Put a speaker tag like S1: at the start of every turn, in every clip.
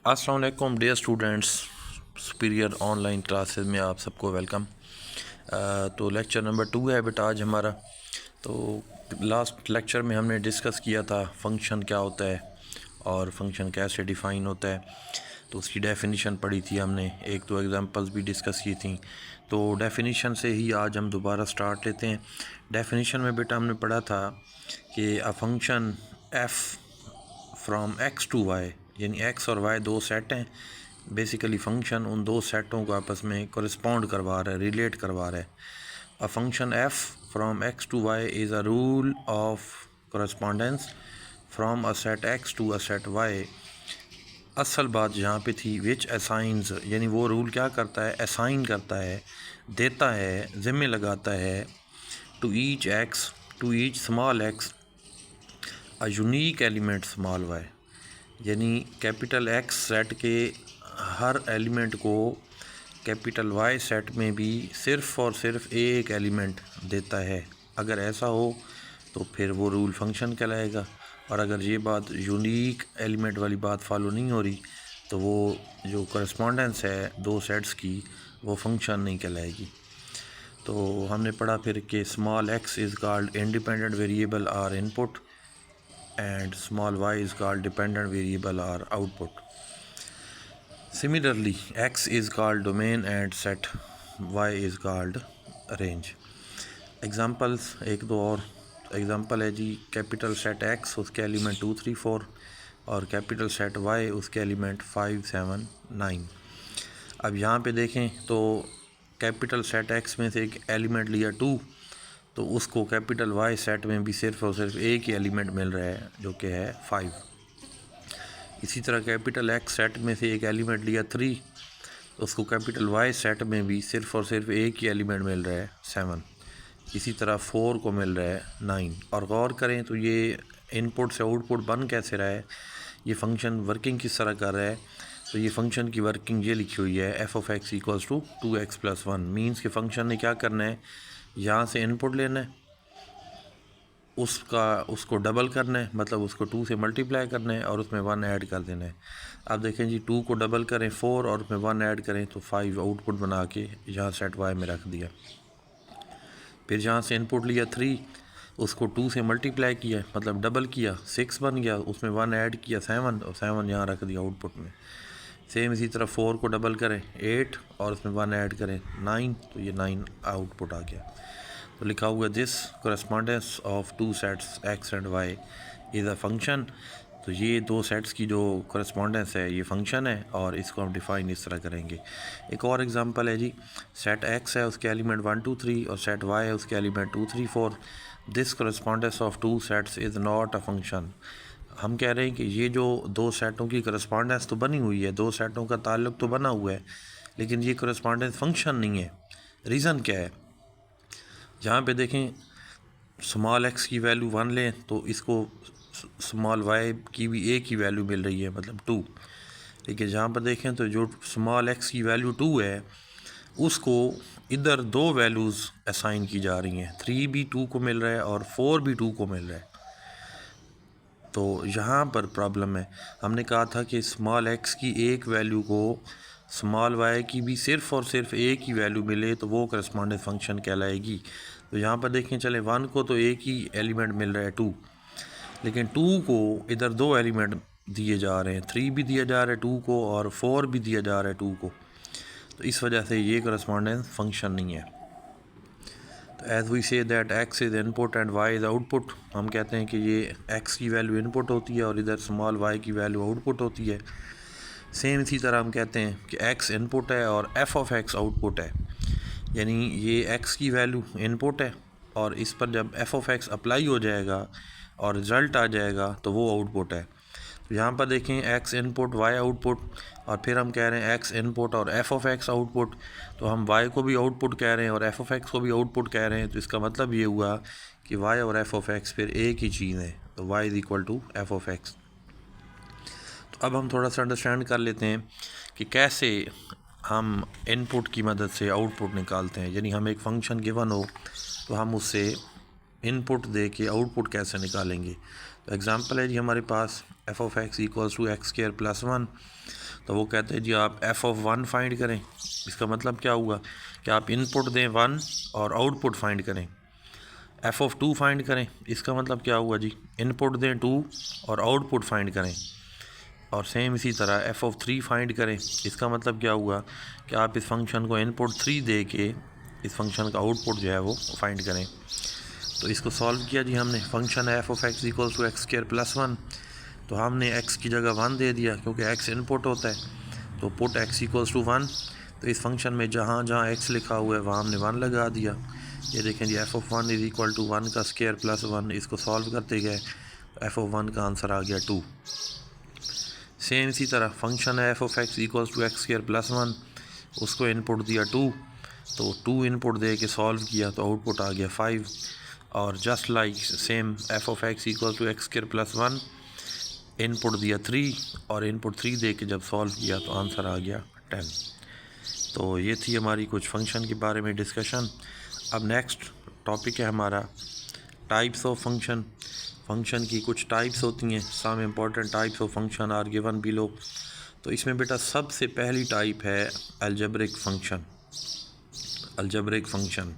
S1: अस्सलाम वालेकुम dear students, superior online classes में आप सबको वेलकम। तो लेक्चर नंबर 2 है बेटा आज हमारा। तो लास्ट लेक्चर में हमने डिस्कस किया था फंक्शन क्या होता है और फंक्शन कैसे डिफ़ाइन होता है, तो उसकी डेफिनेशन पढ़ी थी हमने, एक दो एग्जांपल्स भी डिस्कस की थी। तो डेफिनेशन से ही आज हम दोबारा स्टार्ट लेते हैं। डेफिनेशन में बेटा हमने पढ़ा था कि a function f from x to y, यानी एक्स और वाई दो सेट हैं। बेसिकली फ़ंक्शन उन दो सेटों को आपस में करस्पॉन्ड करवा रहा है, रिलेट करवा रहा है। A function f from x to y is a rule of correspondence from a set x to a set y. असल बात यहाँ पे थी विच असाइंस, यानी वो रूल क्या करता है, असाइन करता है, देता है, ज़िम्मे लगाता है to each x, to each small x a unique element small y, यानी कैपिटल एक्स सेट के हर एलिमेंट को कैपिटल वाई सेट में भी सिर्फ़ और सिर्फ एक एलिमेंट देता है। अगर ऐसा हो तो फिर वो रूल फंक्शन कहलाएगा, और अगर ये बात यूनिक एलिमेंट वाली बात फॉलो नहीं हो रही तो वो जो करस्पॉन्डेंस है दो सेट्स की वो फंक्शन नहीं कहलाएगी। तो हमने पढ़ा फिर कि small x is called independent variable or input and small y is called dependent variable or output. Similarly, x is called domain and set y is called range. Examples एक दो और एग्ज़ाम्पल है जी, कैपिटल सेट x उसके element 2 3 4 और capital set y उसके element 5 7 9। अब यहाँ पे देखें तो कैपिटल सेट x में से एक एलिमेंट लिया 2, तो उसको कैपिटल वाई सेट में भी सिर्फ और सिर्फ एक ही एलिमेंट मिल रहा है जो कि है 5। इसी तरह कैपिटल एक्स सेट में से एक एलिमेंट लिया 3, तो उसको कैपिटल वाई सेट में भी सिर्फ और सिर्फ एक ही एलिमेंट मिल रहा है 7। इसी तरह 4 को मिल रहा है 9। और गौर करें तो ये इनपुट से आउटपुट बन कैसे रहा है, ये फंक्शन वर्किंग किस तरह कर रहा है। तो ये फंक्शन की वर्किंग ये लिखी हुई है, f of x equals to 2x+1। Means के फंक्शन ने क्या करना है, यहाँ से इनपुट लेना है, उसको डबल करना है, मतलब उसको 2 से मल्टीप्लाई करना है और उसमें 1 ऐड कर देना है। अब देखें जी, 2 को डबल करें 4 और उसमें 1 ऐड करें तो 5 आउटपुट बना के यहाँ सेट वाई में रख दिया। फिर जहाँ से इनपुट लिया 3, उसको 2 से मल्टीप्लाई किया, मतलब डबल किया, 6 बन गया, उसमें 1 ऐड किया 7 और 7 यहाँ रख दिया आउटपुट में। सेम इसी तरह 4 को डबल करें 8 और उसमें 1 ऐड करें 9, तो ये 9 आउटपुट आ गया। तो लिखा हुआ this correspondence of two sets x and y is a function. तो ये दो सेट्स की जो करस्पॉन्डेंस है ये फंक्शन है, और इसको हम डिफ़ाइन इस तरह करेंगे। एक और एग्जांपल है जी, सेट एक्स है उसके एलिमेंट 1 2 3 और सेट वाई है उसके element 2 3 4। This correspondence of two sets is not a function. हम कह रहे हैं कि ये जो दो सेटों की करस्पॉन्डेंस तो बनी हुई है, दो सेटों का ताल्लुक़ तो बना हुआ है, लेकिन ये करस्पॉन्डेंस फंक्शन नहीं है। रीज़न क्या है, जहाँ पे देखें स्मॉल एक्स की वैल्यू 1 लें तो इसको स्मॉल वाई की भी एक ही वैल्यू मिल रही है, मतलब 2। लेकिन जहाँ पर देखें तो जो स्मॉल एक्स की वैल्यू 2 है उसको इधर दो वैल्यूज़ असाइन की जा रही हैं, 3 भी 2 को मिल रहा है और 4 भी 2 को मिल रहा है। तो यहाँ पर प्रॉब्लम है। हमने कहा था कि स्मॉल एक्स की एक वैल्यू को स्मॉल वाई की भी सिर्फ़ और सिर्फ एक ही वैल्यू मिले तो वो करस्पॉन्डेंस फंक्शन कहलाएगी। तो यहाँ पर देखें, चले 1 को तो एक ही एलिमेंट मिल रहा है 2, लेकिन 2 को इधर दो एलिमेंट दिए जा रहे हैं, 3 भी दिया जा रहा है 2 को और 4 भी दिया जा रहा है 2 को। तो इस वजह से ये करस्पॉन्डेंस फंक्शन नहीं है। तो as we say that x is input and y is output, हम कहते हैं कि ये एक्स की वैल्यू इनपुट होती है और इधर स्मॉल वाई की वैल्यू आउटपुट होती है। सेम इसी तरह हम कहते हैं कि एक्स इनपुट है और एफ ऑफ एक्स आउटपुट है, यानी ये एक्स की वैल्यू इनपुट है और इस पर जब एफ ऑफ एक्स अप्लाई हो जाएगा और रिज़ल्ट आ जाएगा तो वो आउटपुट है। तो यहाँ पर देखें एक्स इनपुट वाई आउटपुट, और फिर हम कह रहे हैं एक्स इनपुट और एफ ऑफ एक्स आउटपुट। तो हम वाई को भी आउटपुट कह रहे हैं और एफ ऑफ एक्स को भी आउटपुट कह रहे हैं, तो इसका मतलब ये हुआ कि वाई और एफ ऑफ एक्स फिर एक ही चीज़ है। तो y is equal to f of x. तो अब हम थोड़ा सा अंडरस्टैंड कर लेते हैं कि कैसे हम इनपुट की मदद से आउटपुट निकालते हैं। यानी हम एक फ़ंक्शन गिवन हो तो हम उससे इनपुट दे के आउटपुट कैसे निकालेंगे। तो एग्ज़ाम्पल है जी हमारे पास F of x equals to x square plus 1। तो वो कहते हैं जी आप एफ़ ऑफ 1 फाइंड करें। इसका मतलब क्या हुआ कि आप इनपुट दें 1 और आउटपुट फाइंड करें। एफ़ ऑफ 2 फाइंड करें, इसका मतलब क्या हुआ जी, इनपुट दें 2 और आउटपुट फाइंड करें। और सेम इसी तरह एफ़ ऑफ 3 फाइंड करें, इसका मतलब क्या हुआ कि आप इस फंक्शन को इनपुट 3 दे के इस फंक्शन का आउटपुट जो है वो फाइंड करें। तो इसको सॉल्व किया जी हमने। फंक्शन है f of x equals to x square plus 1, तो हमने x की जगह 1 दे दिया क्योंकि x इनपुट होता है। तो पुट x इक्वल्स टू 1, तो इस फंक्शन में जहाँ जहाँ x लिखा हुआ है वहाँ हमने 1 लगा दिया। ये देखें जी F of 1 is equal to 1 का स्क्वायर प्लस 1। इसको सॉल्व करते गए एफ़ ऑफ 1 का आंसर आ गया 2। सेम इसी तरह फंक्शन है f of x equals to x square plus 1, उसको इनपुट दिया 2, तो 2 इनपुट दे के सॉल्व किया तो आउटपुट आ गया 5। और just like same f of x equals to x square plus 1, input दिया 3 और इनपुट 3 दे के जब सॉल्व किया तो आंसर आ गया 10। तो ये थी हमारी कुछ फंक्शन के बारे में डिस्कशन। अब नेक्स्ट टॉपिक है हमारा टाइप्स ऑफ फंक्शन। फंक्शन की कुछ टाइप्स होती हैं, some important types of function are given below. तो इसमें बेटा सबसे पहली टाइप है अलजेब्रिक फंक्शन। अलजेब्रिक फंक्शन,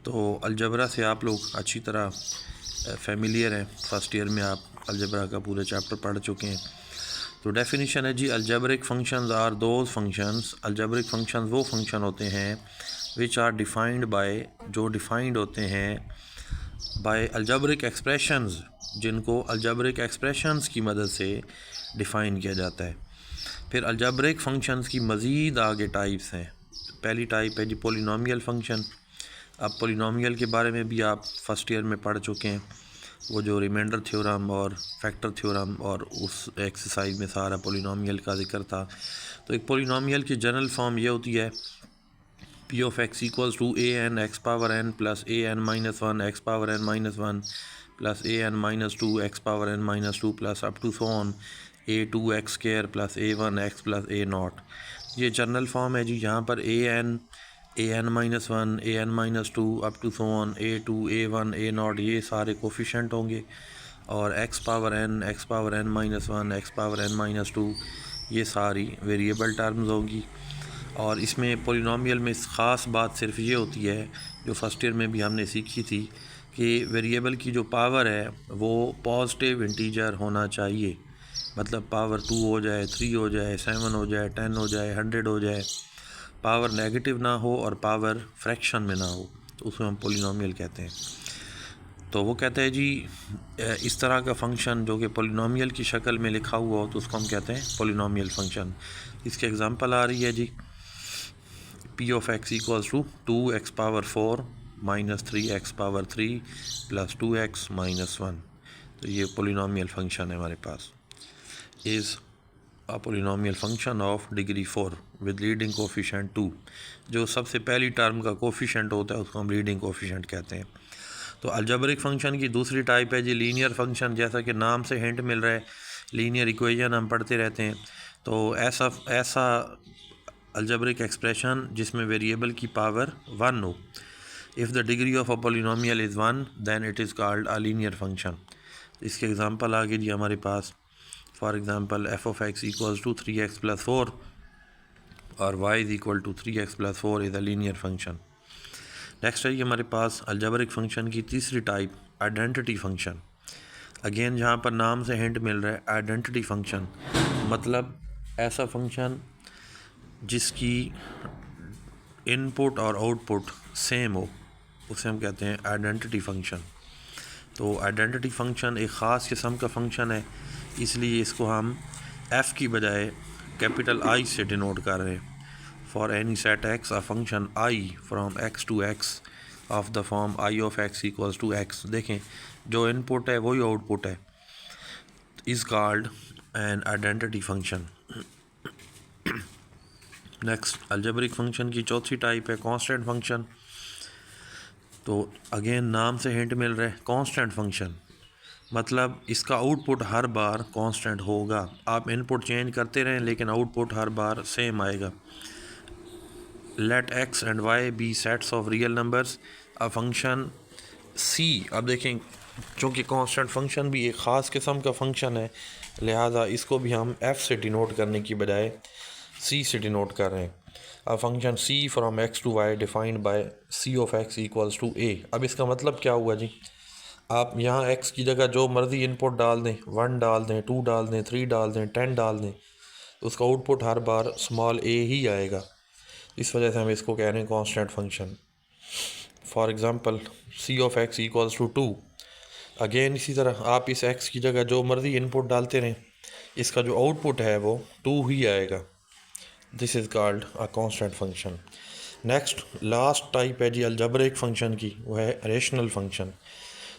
S1: तो अलजबरा से आप लोग अच्छी तरह फेमिलियर हैं, फर्स्ट ईयर में आप अलजबरा का पूरे चैप्टर पढ़ चुके हैं। तो डेफिनेशन है जी, algebraic functions are those functions, algebraic functions वो फंक्शन होते हैं विच आर डिफाइंड बाय, जो डिफाइंड होते हैं बाय अलजेब्रिक एक्सप्रेशंस, जिनको अलजेब्रिक एक्सप्रेशंस की मदद से डिफ़ाइन किया जाता है। फिर अलजेब्रिक फंक्शंस की मज़ीद आगे टाइप्स हैं। पहली टाइप है जी पोलिनोमियल फंक्शन। अब पोलिनोमियल के बारे में भी आप फर्स्ट ईयर में पढ़ चुके हैं, वो जो रिमाइंडर थ्योरम और फैक्टर थ्योरम और उस एक्सरसाइज में सारा पोलिनोमियल का जिक्र था। तो एक पोलिनोमियल की जनरल फॉर्म ये होती है P of x equals to A N X power N plus A N minus 1 x power N minus 1 plus A N minus 2 X power N minus 2 plus up to so on A 2 X square plus A 1 X plus A naught. ये general form है जी, यहाँ पर A N minus 1 A N minus 2 up to so on A 2 a 1 a naught, ये सारे coefficient होंगे। और x power N minus 1 x power N minus 2, ये सारी वेरिएबल टर्म्स होंगी। और इसमें पोलिनोमियल में ख़ास बात सिर्फ ये होती है जो फर्स्ट ईयर में भी हमने सीखी थी कि वेरिएबल की जो पावर है वो पॉजिटिव इंटीजर होना चाहिए। मतलब पावर 2 हो जाए, 3 हो जाए, 7 हो जाए, 10 हो जाए, 100 हो जाए, पावर नेगेटिव ना हो और पावर फ्रैक्शन में ना हो, तो उसको हम पोलिनोमियल कहते हैं। तो वो कहते हैं जी इस तरह का फंक्शन जो कि पोलिनोमियल की शक्ल में लिखा हुआ हो तो उसको हम कहते हैं पोलिनोमियल फंक्शन। इसकी एग्जांपल आ रही है जी, P of x equals to 2x power 4 minus 3x power 3 plus 2x minus 1। तो ये पोलिनोमियल फंक्शन है हमारे पास। Is a polynomial function of degree 4 with leading coefficient 2। जो सबसे पहली टर्म का कोफिशिएंट होता है उसको हम लीडिंग कोफिशिएंट कहते हैं। तो अलजेब्रिक फंक्शन की दूसरी टाइप है जी लीनियर फंक्शन। जैसा कि नाम से हिंट मिल रहा है, लीनियर इक्वेशन हम पढ़ते रहते हैं। तो ऐसा अलजेब्रिक एक्सप्रेशन जिसमें वेरिएबल की पावर 1 हो। If the degree of a polynomial is 1 then it is called a linear function. इसके एग्जांपल आ गई जी हमारे पास। For example F of x equals to 3x plus 4 और y is equal to 3x plus 4 is a linear function. Next है ये हमारे पास अलजेब्रिक फंक्शन की तीसरी टाइप आइडेंटिटी फंक्शन। अगेन जहाँ पर नाम से हिंट मिल रहा है आइडेंटिटी फंक्शन, मतलब ऐसा फंक्शन जिसकी इनपुट और आउटपुट सेम हो, उसे हम कहते हैं आइडेंटिटी फंक्शन। तो आइडेंटिटी फंक्शन एक ख़ास किस्म का फंक्शन है, इसलिए इसको हम f की बजाय कैपिटल I से डिनोट कर रहे हैं। For any set x a function I from x to x of the form I of x equals to x। देखें जो इनपुट है वही आउटपुट है, is called an identity function. Next algebraic function की चौथी टाइप है constant function. तो again नाम से हिंट मिल रहा है कांस्टेंट फंक्शन, मतलब इसका आउटपुट हर बार कांस्टेंट होगा। आप इनपुट चेंज करते रहें लेकिन आउटपुट हर बार सेम आएगा। Let x and y be sets of real numbers a function c। अब देखें चूँकि कांस्टेंट फंक्शन भी एक ख़ास किस्म का फंक्शन है, लिहाजा इसको भी हम f से डिनोट करने की बजाय c से डिनोट कर रहे हैं। A function c from x to y defined by c of x equals to a। अब इसका मतलब क्या हुआ जी, आप यहाँ x की जगह जो मर्ज़ी इनपुट डाल दें, 1 डाल दें, 2 डाल दें, 3 डाल दें, 10 डाल दें, तो उसका आउटपुट हर बार स्मॉल a ही आएगा। इस वजह से हम इसको कह रहे हैं constant function. For example c of x equals to 2। Again इसी तरह आप इस x की जगह जो मर्ज़ी इनपुट डालते रहें, इसका जो आउटपुट है वो 2 ही आएगा। This is called a constant function. Next last type है जी अलजबरिक फंक्शन की, वो है रेशनल फंक्शन।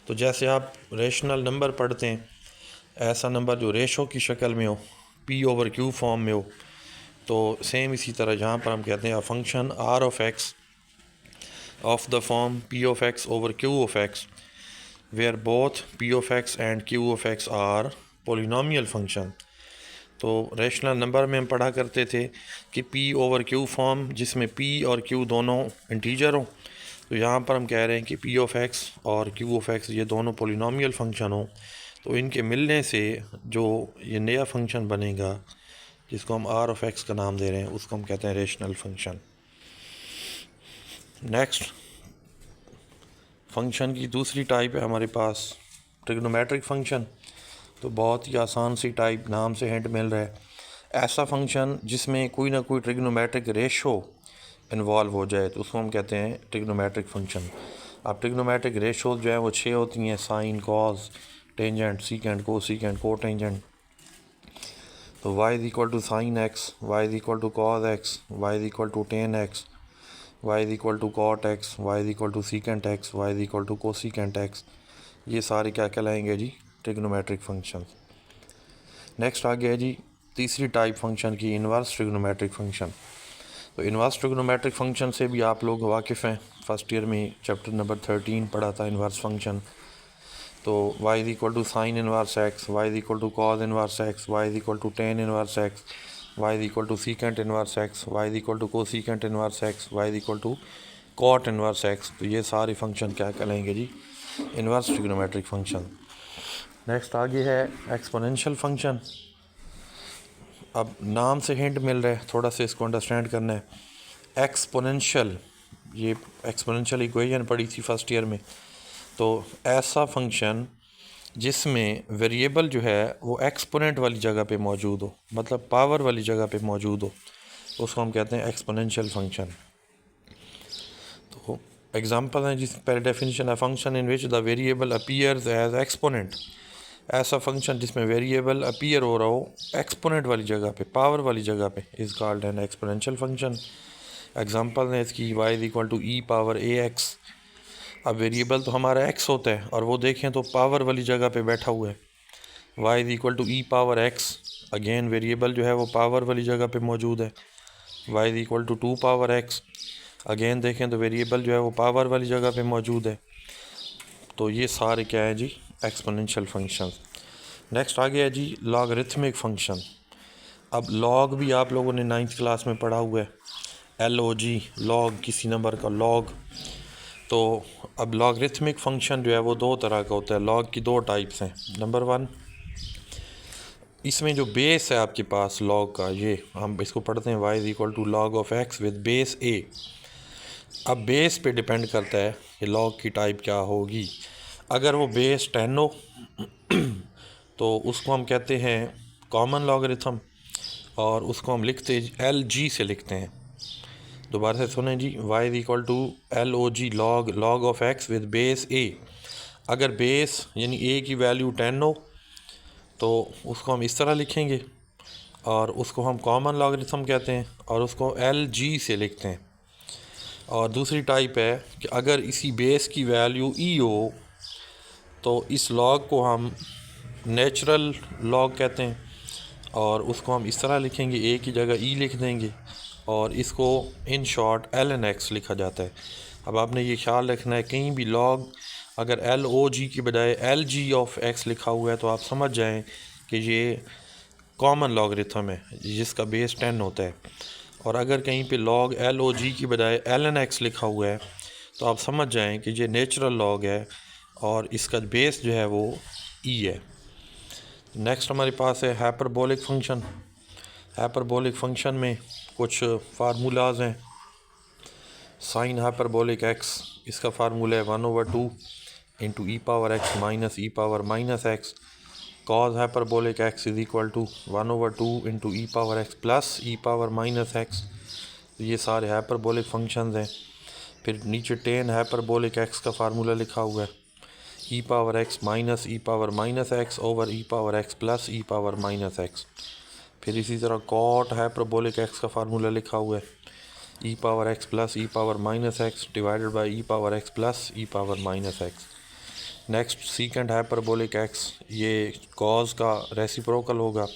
S1: तो जैसे आप रेशनल नंबर पढ़ते हैं, ऐसा नंबर जो रेशो की शक्ल में हो, p ओवर q फॉर्म में हो, तो सेम इसी तरह यहाँ पर हम कहते हैं a function r of x of the form p of x over q of x where both p of x and q of x are polynomial function. तो रेशनल नंबर में हम पढ़ा करते थे कि p ओवर q फॉर्म जिसमें p और q दोनों इंटीजर हों, तो यहाँ पर हम कह रहे हैं कि p ऑफ x और q ऑफ x ये दोनों पोलिनोमियल फंक्शन हों, तो इनके मिलने से जो ये नया फंक्शन बनेगा जिसको हम r ऑफ x का नाम दे रहे हैं, उसको हम कहते हैं रेशनल फंक्शन। नेक्स्ट फंक्शन की दूसरी टाइप है हमारे पास ट्रिग्नोमेट्रिक फंक्शन। तो बहुत ही आसान सी टाइप, नाम से हिंट मिल रहा है, ऐसा फंक्शन जिसमें कोई ना कोई ट्रिग्नोमेट्रिक रेशो इन्वॉल्व हो जाए तो उसको हम कहते हैं ट्रिग्नोमेट्रिक फंक्शन। अब ट्रिग्नोमेट्रिक रेशो जो है वो 6 होती हैं, sine, cos, tangent, secant, cotangent. तो y is equal to sine x, y is equal to cos x, y is equal to tan x, y is equal to cot x, y is equal to secant x, y is equal to cosecant x. ये सारे क्या कहलाएंगे जी, trigonometric function. Next आ गया जी तीसरी type function की, इन्वर्स ट्रिग्नोमेट्रिक फंक्शन। तो इन्वर्स ट्रिग्नोमेट्रिक फंक्शन से भी आप लोग वाकिफ़ हैं, फर्स्ट ईयर में चैप्टर नंबर 13 पढ़ा था इन्वर्स फंक्शन। तो y is equal to sine inverse x, y is equal to cos inverse x, y is equal to tan inverse x, y is equal to secant inverse x, y is equal to cosecant inverse x, y is equal to cot inverse x. तो ये सारे function क्या कहलाएंगे जी, inverse trigonometric function. Next आगे है exponential function. अब नाम से हिंट मिल रहा है, थोड़ा सा इसको अंडरस्टैंड करना है। एक्सपोनेंशियल, ये एक्सपोनेंशियल इक्वेशन पढ़ी थी फर्स्ट ईयर में। तो ऐसा फंक्शन जिसमें वेरिएबल जो है वो एक्सपोनेंट वाली जगह पे मौजूद हो, मतलब पावर वाली जगह पे मौजूद हो, उसको हम कहते हैं एक्सपोनेंशियल फंक्शन। तो एग्जांपल है जिस पहले डेफिनेशन है, function in which the variable appears as exponent. ऐसा फंक्शन जिसमें वेरिएबल अपीयर हो रहा हो एक्सपोनेंट वाली जगह पे, पावर वाली जगह पे, is called an exponential function. Example है इसकी y is equal to e power a x. अब वेरिएबल तो हमारा x होता है और वो देखें तो पावर वाली जगह पे बैठा हुआ है, y is equal to e power x। अगेन वेरिएबल जो है वो पावर वाली जगह पे मौजूद है, y is equal to 2 power x। अगेन देखें तो वेरिएबल जो है वो पावर वाली जगह पे मौजूद है। तो ये सारे क्या है जी, एक्सपोनेंशियल फंक्शन। नेक्स्ट आ गया है जी लॉगरिथमिक फंक्शन। अब लॉग भी आप लोगों ने 9th क्लास में पढ़ा हुआ है, LOG, लॉग, किसी नंबर का लॉग। तो अब लॉगरिथमिक फंक्शन जो है वो दो तरह का होता है। लॉग की दो टाइप्स हैं। नंबर 1, इसमें जो बेस है आपके पास लॉग का, ये हम इसको पढ़ते हैं y is equal to log of x with base a। अब बेस पे डिपेंड करता है कि लॉग की टाइप क्या होगी। अगर वो बेस 10 हो तो उसको हम कहते हैं कॉमन लॉगरिथम, और उसको हम लिखते LG से लिखते हैं। दोबारा से सुने जी, y is equal to LOG, log of x with base a। अगर बेस यानी a की वैल्यू 10 हो तो उसको हम इस तरह लिखेंगे, और उसको हम कॉमन लॉगरिथम कहते हैं, और उसको LG से लिखते हैं। और दूसरी टाइप है कि अगर इसी बेस की वैल्यू e हो तो इस लॉग को हम नेचुरल लॉग कहते हैं, और उसको हम इस तरह लिखेंगे, a की जगह e लिख देंगे, और इसको इन शॉर्ट ln(x) लिखा जाता है। अब आपने ये ख्याल रखना है, कहीं भी लॉग अगर LOG की बजाय LG ऑफ x लिखा हुआ है तो आप समझ जाएं कि ये कॉमन लॉगरिथम है जिसका बेस 10 होता है। और अगर कहीं पे लॉग LOG की बजाय ln(x) लिखा हुआ है तो आप समझ जाएं कि ये नेचुरल लॉग है और इसका बेस जो है वो e है। नेक्स्ट हमारे पास है हाइपरबोलिक फंक्शन। हाइपरबोलिक फंक्शन में कुछ फार्मूलाज हैं। साइन हाइपरबोलिक एक्स, इसका फार्मूला है 1/2 into e power x minus e power minus x. Cos hyperbolic x is equal to 1/2 into e power x plus E power minus x. ये सारे hyperbolic functions हैं। फिर नीचे tan hyperbolic x का formula लिखा हुआ है, ई power x minus e power minus x over e power x plus ई power minus x. फिर इसी तरह कॉट हाइपरबोलिक एक्स का फार्मूला लिखा हुआ है, ई power x plus E power minus X divided by E power x plus E power minus X. Next secant hyperbolic X, ये cos का reciprocal होगा।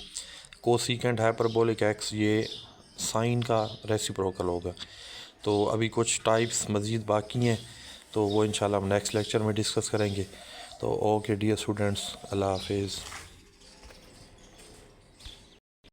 S1: कोसीकेंट हाइपरबोलिक एक्स ये साइन का reciprocal होगा। तो अभी कुछ टाइप्स मज़ीद बाकी हैं, तो वो इंशाल्लाह हम नेक्स्ट लेक्चर में डिस्कस करेंगे। तो ओके डियर स्टूडेंट्स, अल्लाह हाफिज़।